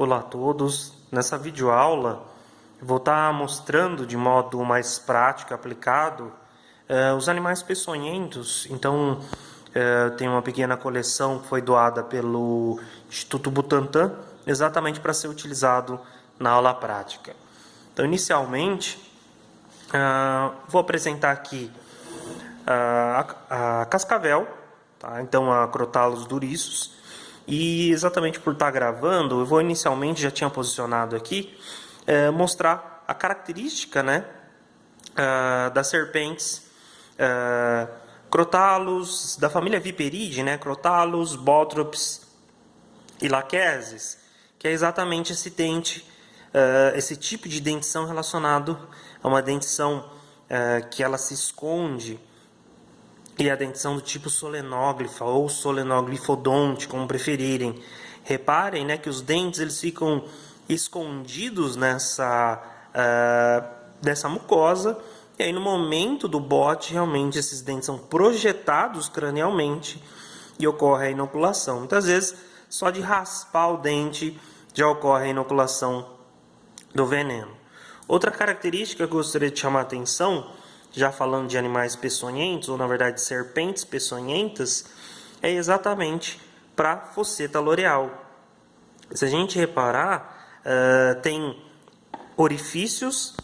Olá a todos, nessa videoaula eu vou estar mostrando de modo mais prático e aplicado os animais peçonhentos. Então, tem uma pequena coleção que foi doada pelo Instituto Butantan, exatamente para ser utilizado na aula prática. Então, inicialmente, vou apresentar aqui a cascavel, tá? Então a Crotalus duriçus. E exatamente por estar gravando, eu vou inicialmente, já tinha posicionado aqui, mostrar a característica, né, das serpentes Crotalus, da família Viperidae, né, Crotalus, Bothrops e Lachesis, que é exatamente esse dente, esse tipo de dentição relacionado a uma dentição que ela se esconde, e a dentição do tipo solenóglifa ou solenoglifodonte, como preferirem. Reparem, né, que os dentes eles ficam escondidos nessa mucosa, e aí no momento do bote, realmente esses dentes são projetados cranialmente e ocorre a inoculação. Muitas vezes, só de raspar o dente já ocorre a inoculação do veneno. Outra característica que eu gostaria de chamar a atenção, já falando de animais peçonhentos, ou na verdade serpentes peçonhentas, é exatamente para a fosseta loreal. Se a gente reparar, tem orifícios,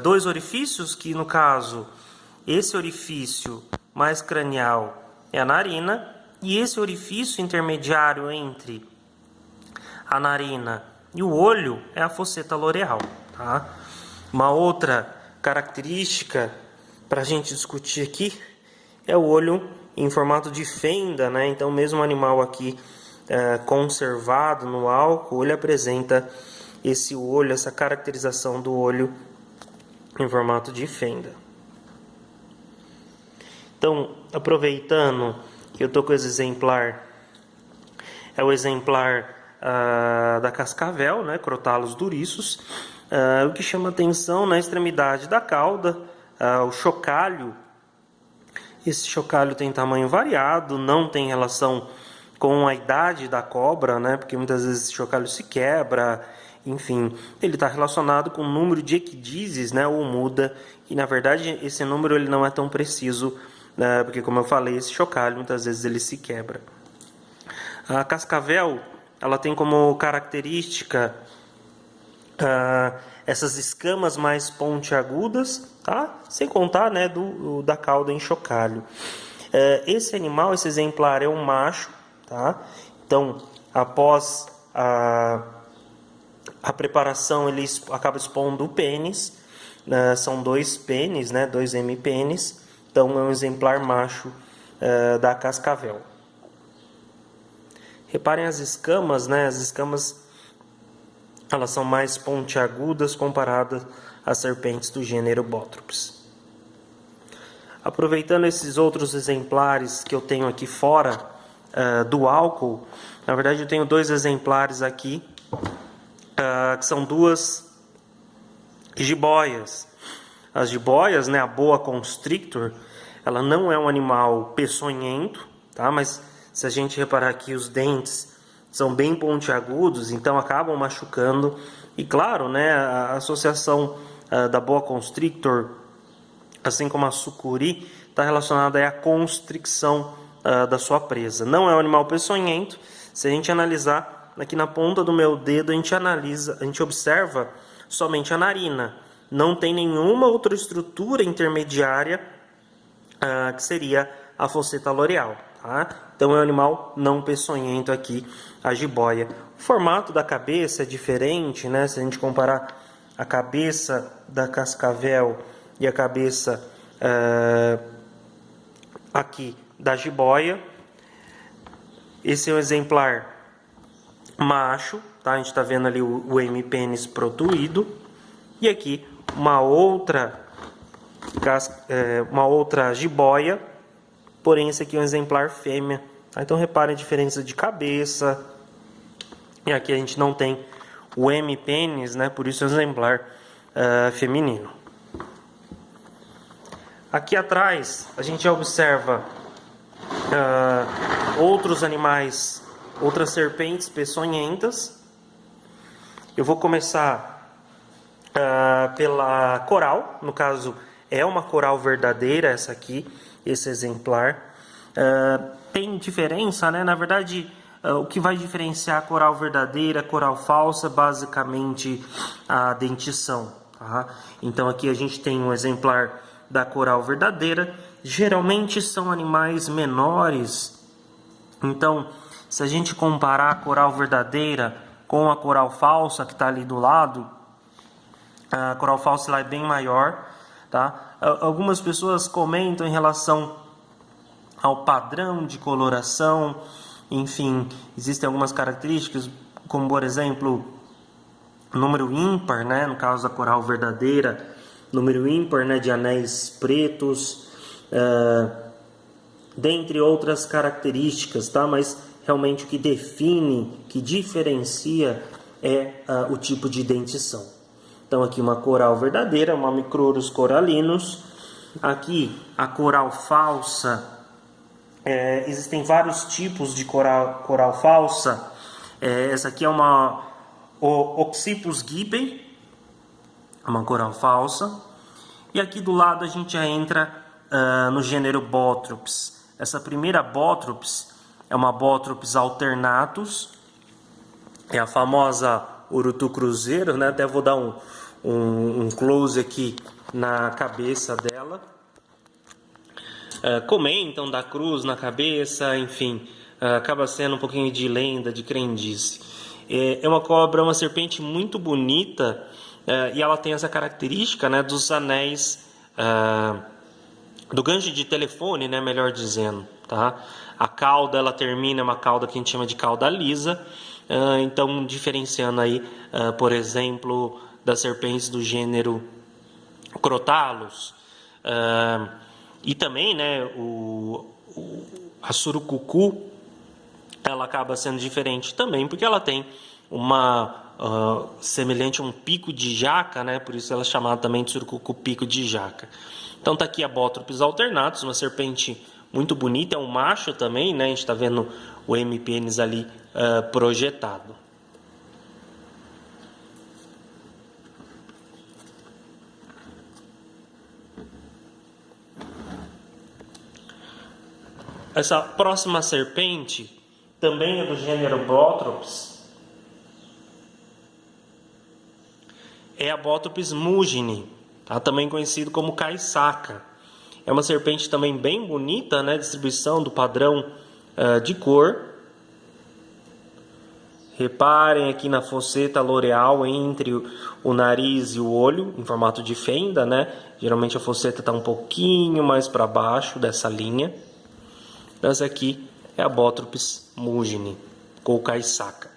dois orifícios, que no caso, esse orifício mais cranial é a narina, e esse orifício intermediário entre a narina e o olho é a fosseta loreal. Tá? Uma outra característica para a gente discutir aqui é o olho em formato de fenda, né? Então, mesmo o animal aqui conservado no álcool, ele apresenta esse olho, essa caracterização do olho em formato de fenda. Então, aproveitando que eu estou com esse exemplar, é o exemplar da cascavel, né? Crotalus duriçus. O que chama atenção na extremidade da cauda, o chocalho. Esse chocalho tem tamanho variado, não tem relação com a idade da cobra, né? Porque muitas vezes esse chocalho se quebra, enfim. Ele está relacionado com o número de equidizes, né? Ou muda, e na verdade esse número ele não é tão preciso, né? Porque, como eu falei, esse chocalho muitas vezes ele se quebra. A cascavel, ela tem como característica essas escamas mais pontiagudas, tá? Sem contar, né, da cauda em chocalho. Esse animal, esse exemplar é um macho, tá? Então, após a preparação, ele acaba expondo o pênis, são dois pênis, né, dois hemipênis, então é um exemplar macho da cascavel. Reparem as escamas, né, as escamas elas são mais pontiagudas comparadas às serpentes do gênero Bothrops. Aproveitando esses outros exemplares que eu tenho aqui fora do álcool, na verdade eu tenho dois exemplares aqui, que são duas jiboias. As jiboias, né, a boa constrictor, ela não é um animal peçonhento, tá? Mas se a gente reparar aqui, os dentes são bem pontiagudos, então acabam machucando. E claro, né, a associação da boa constrictor, assim como a sucuri, está relacionada à constricção da sua presa. Não é um animal peçonhento. Se a gente analisar aqui na ponta do meu dedo, a gente observa somente a narina. Não tem nenhuma outra estrutura intermediária que seria a fosseta loreal. Tá? Então é um animal não peçonhento aqui, a jiboia. O formato da cabeça é diferente, né? Se a gente comparar a cabeça da cascavel e a cabeça aqui da jiboia. Esse é um exemplar macho, tá? A gente está vendo ali o hemipênis protuído. E aqui uma outra jiboia, porém esse aqui é um exemplar fêmea. Então reparem a diferença de cabeça. E aqui a gente não tem o hemipênis, né? Por isso é um exemplar feminino. Aqui atrás a gente observa outros animais, outras serpentes peçonhentas, Eu vou começar pela coral, no caso é uma coral verdadeira essa aqui, esse exemplar. Tem diferença, né? Na verdade, o que vai diferenciar a coral verdadeira, a coral falsa, basicamente a dentição. Tá? Então aqui a gente tem um exemplar da coral verdadeira. Geralmente são animais menores. Então, se a gente comparar a coral verdadeira com a coral falsa que está ali do lado, a coral falsa lá é bem maior. Tá? Algumas pessoas comentam em relação ao padrão de coloração, enfim, existem algumas características, como por exemplo, número ímpar, né, no caso da coral verdadeira, número ímpar, né, de anéis pretos, dentre outras características, tá? Mas realmente o que define, que diferencia é o tipo de dentição. Então aqui uma coral verdadeira, uma Micrurus corallinus. Aqui a coral falsa. Existem vários tipos de coral falsa. Essa aqui é uma Oxypus gibbei, uma coral falsa. E aqui do lado a gente já entra no gênero Bothrops. Essa primeira Bothrops é uma Bothrops alternatus, é a famosa urutu cruzeiro, né? Até vou dar um close aqui na cabeça dela. Comentam da cruz na cabeça, enfim, acaba sendo um pouquinho de lenda, de crendice. É uma cobra, uma serpente muito bonita, e ela tem essa característica, né, dos anéis, do gancho de telefone, né, melhor dizendo, tá? A cauda, ela termina, é uma cauda que a gente chama de cauda lisa, então diferenciando aí, por exemplo, das serpentes do gênero Crotalus, e também, né, a surucucu, ela acaba sendo diferente também, porque ela tem uma semelhante a um pico de jaca, né, por isso ela é chamada também de surucucu pico de jaca. Então tá aqui a Bothrops alternatus, uma serpente muito bonita, é um macho também, né, a gente está vendo o M-pênis ali projetado. Essa próxima serpente também é do gênero Bothrops. É a Bothrops mugine, tá? Também conhecido como caiçaca. É uma serpente também bem bonita, né? Distribuição do padrão de cor. Reparem aqui na fosseta loreal entre o nariz e o olho, em formato de fenda, né? Geralmente a fosseta está um pouquinho mais para baixo dessa linha. Essa aqui é a Bothrops mugine, ou caiçaca.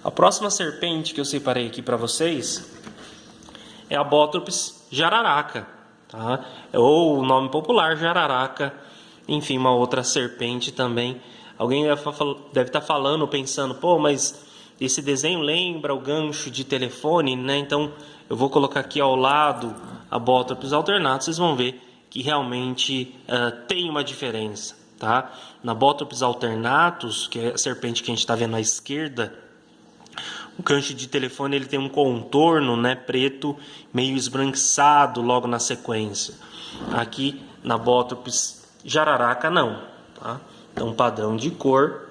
A próxima serpente que eu separei aqui para vocês é a Bothrops jararaca, tá? Ou o nome popular jararaca, enfim, uma outra serpente também. Alguém deve estar falando, pensando, pô, mas esse desenho lembra o gancho de telefone, né? Então eu vou colocar aqui ao lado a Bothrops alternatus, vocês vão ver que realmente tem uma diferença, tá? Na Bothrops alternatus, que é a serpente que a gente está vendo à esquerda, o gancho de telefone ele tem um contorno, né, preto, meio esbranquiçado logo na sequência. Aqui na Bothrops jararaca não, tá? Então padrão de cor.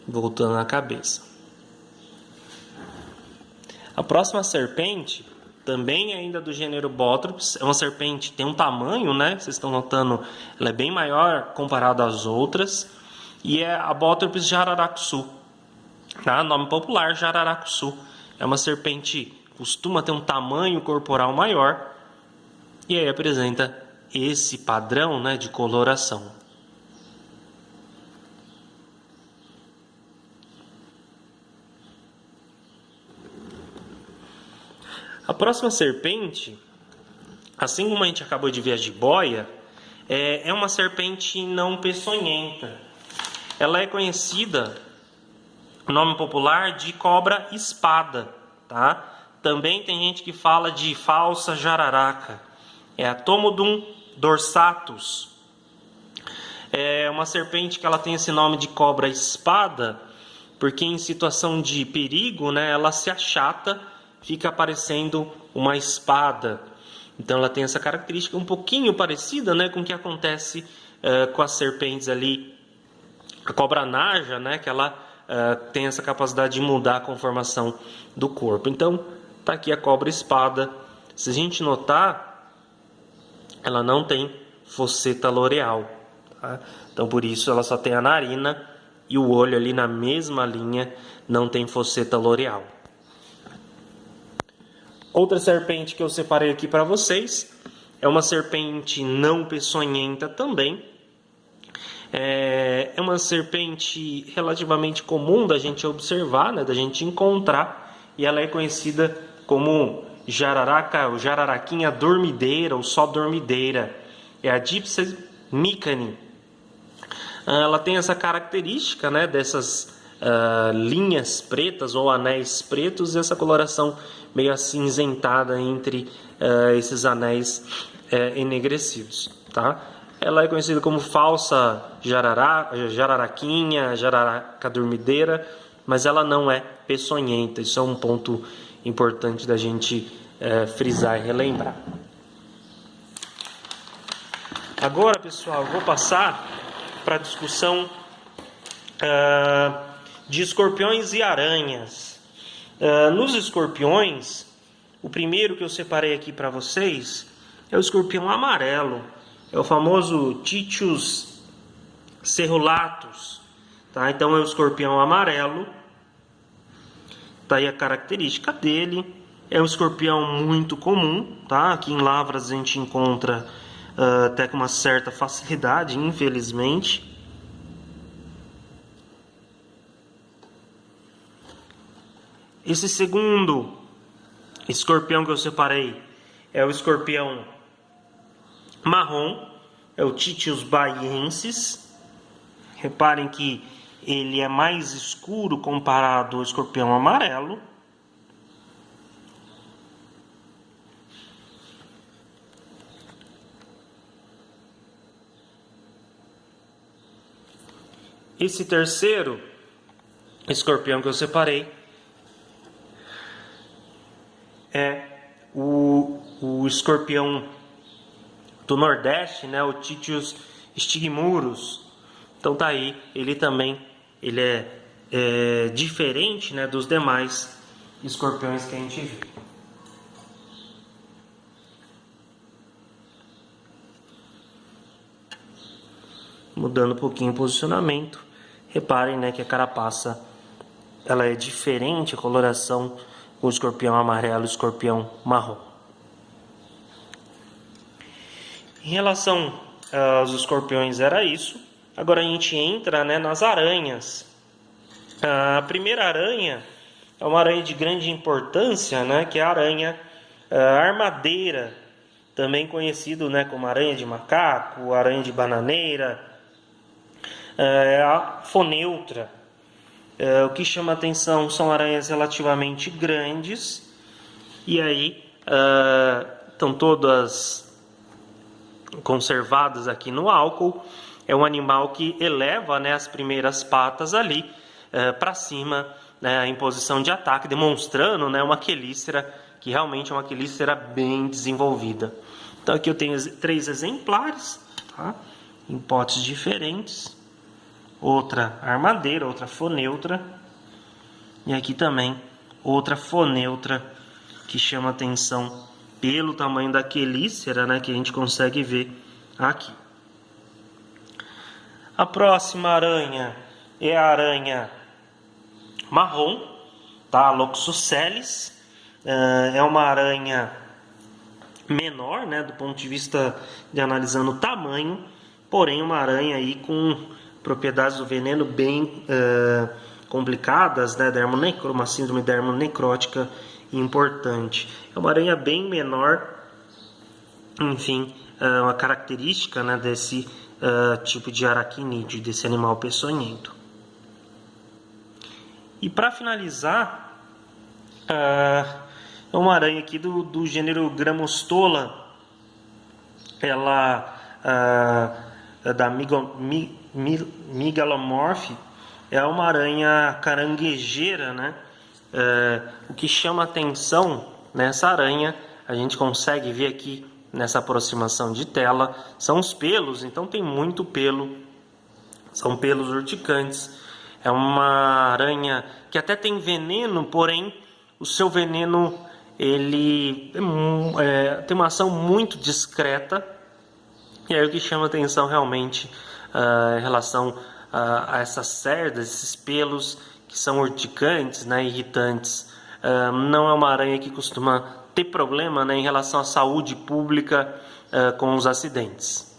Voltando na cabeça. A próxima serpente, também ainda do gênero Bothrops, é uma serpente que tem um tamanho, né? Vocês estão notando, ela é bem maior comparada às outras. E é a Bothrops jararacuçu, tá? Nome popular, jararacuçu. É uma serpente que costuma ter um tamanho corporal maior. E aí apresenta esse padrão, né, de coloração. A próxima serpente, assim como a gente acabou de ver a jiboia, é uma serpente não peçonhenta. Ela é conhecida, o nome popular, de cobra-espada, tá? Também tem gente que fala de falsa jararaca. É a Tomodon dorsatus. É uma serpente que ela tem esse nome de cobra-espada, porque em situação de perigo, né, ela se achata, fica parecendo uma espada. Então ela tem essa característica um pouquinho parecida, né, com o que acontece com as serpentes ali, a cobra naja, né, que ela tem essa capacidade de mudar a conformação do corpo. Então tá aqui a cobra-espada. Se a gente notar, ela não tem fosseta loreal, tá? Então por isso ela só tem a narina e o olho ali na mesma linha, não tem fosseta loreal. Outra serpente que eu separei aqui para vocês é uma serpente não peçonhenta também. É uma serpente relativamente comum da gente observar, né, da gente encontrar, e ela é conhecida como jararaca, ou jararaquinha dormideira, ou só dormideira. É a Dipsas micani. Ela tem essa característica, né, dessas linhas pretas ou anéis pretos e essa coloração meio acinzentada entre esses anéis enegrecidos, tá? Ela é conhecida como falsa jararaquinha, jararaca dormideira, mas ela não é peçonhenta. Isso é um ponto importante da gente frisar e relembrar. Agora, pessoal, eu vou passar para a discussão de escorpiões e aranhas. Nos escorpiões, o primeiro que eu separei aqui para vocês é o escorpião amarelo. É o famoso Titius cerulatus, tá? Então é o escorpião amarelo. Tá aí a característica dele. É um escorpião muito comum, tá? Aqui em Lavras a gente encontra até com uma certa facilidade, infelizmente. Esse segundo escorpião que eu separei é o escorpião marrom, é o Titius baiensis. Reparem que ele é mais escuro comparado ao escorpião amarelo. Esse terceiro escorpião que eu separei é o escorpião do Nordeste, né, o Titius stigmurus. Então tá aí, ele também é diferente, né, dos demais escorpiões que a gente vê. Mudando um pouquinho o posicionamento, reparem, né, que a carapaça ela é diferente, a coloração com o escorpião amarelo e o escorpião marrom. Em relação aos escorpiões era isso. Agora a gente entra, né, nas aranhas. A primeira aranha é uma aranha de grande importância, né, que é a aranha armadeira, também conhecido, né, como aranha de macaco, aranha de bananeira, a foneutra. O que chama atenção são aranhas relativamente grandes, e aí estão todas conservadas aqui no álcool. É um animal que eleva, né, as primeiras patas ali para cima, né, em posição de ataque, demonstrando, né, uma quelícera que realmente é uma quelícera bem desenvolvida. Então aqui eu tenho 3 exemplares, tá, em potes diferentes. Outra armadeira, outra foneutra, e aqui também outra foneutra que chama atenção pelo tamanho da quelícera, né, que a gente consegue ver aqui. A próxima aranha é a aranha marrom, tá? Loxosceles. É uma aranha menor, né, do ponto de vista de analisando o tamanho, porém uma aranha aí com propriedades do veneno bem complicadas, né, uma síndrome dermonecrótica importante. É uma aranha bem menor, enfim, uma característica, né, desse tipo de aracnídeo, desse animal peçonhento. E para finalizar, é uma aranha aqui do gênero Grammostola, ela da Megalomorph, é uma aranha caranguejeira, né? O que chama atenção nessa aranha, a gente consegue ver aqui nessa aproximação de tela, são os pelos. Então tem muito pelo, são pelos urticantes. É uma aranha que até tem veneno, porém o seu veneno ele tem uma ação muito discreta. E aí o que chama atenção realmente em relação a essas cerdas, esses pelos que são urticantes, né, irritantes. Não é uma aranha que costuma ter problema, né, em relação à saúde pública com os acidentes.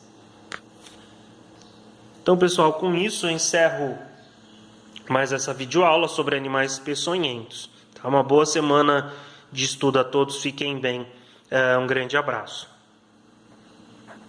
Então, pessoal, com isso eu encerro mais essa videoaula sobre animais peçonhentos. Tá? Uma boa semana de estudo a todos, fiquem bem, um grande abraço.